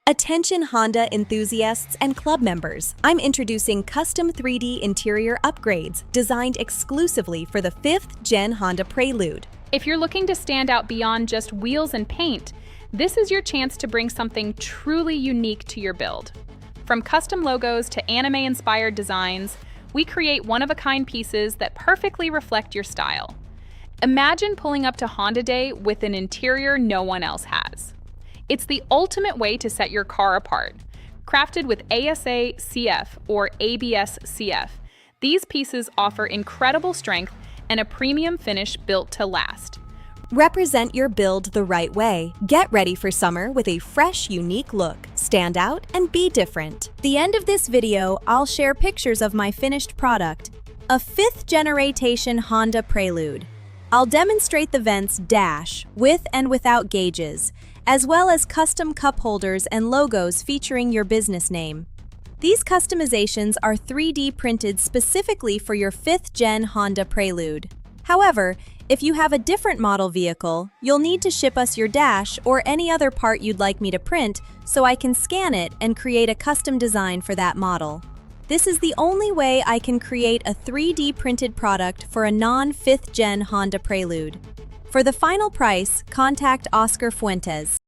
Attention Honda enthusiasts and club members, I'm introducing custom 3D interior upgrades designed exclusively for the 5th Gen Honda Prelude. If you're looking to stand out beyond just wheels and paint, this is your chance to bring something truly unique to your build. From custom logos to anime-inspired designs, we create one-of-a-kind pieces that perfectly reflect your style. Imagine pulling up to Honda Day with an interior no one else has. It's the ultimate way to set your car apart. Crafted with ASA-CF or ASA-CF, these pieces offer incredible strength and a premium finish built to last. Represent your build the right way. Get ready for summer with a fresh, unique look. Stand out and be different. At the end of this video, I'll share pictures of my finished product, a 5th generation Honda Prelude. I'll demonstrate the vent's dash, with and without gauges, as well as custom cup holders and logos featuring your business name. These customizations are 3D printed specifically for your 5th Gen Honda Prelude. However, if you have a different model vehicle, you'll need to ship us your dash or any other part you'd like me to print so I can scan it and create a custom design for that model. This is the only way I can create a 3D printed product for a non-5th Gen Honda Prelude. For the final price, contact Oscar Fuentes.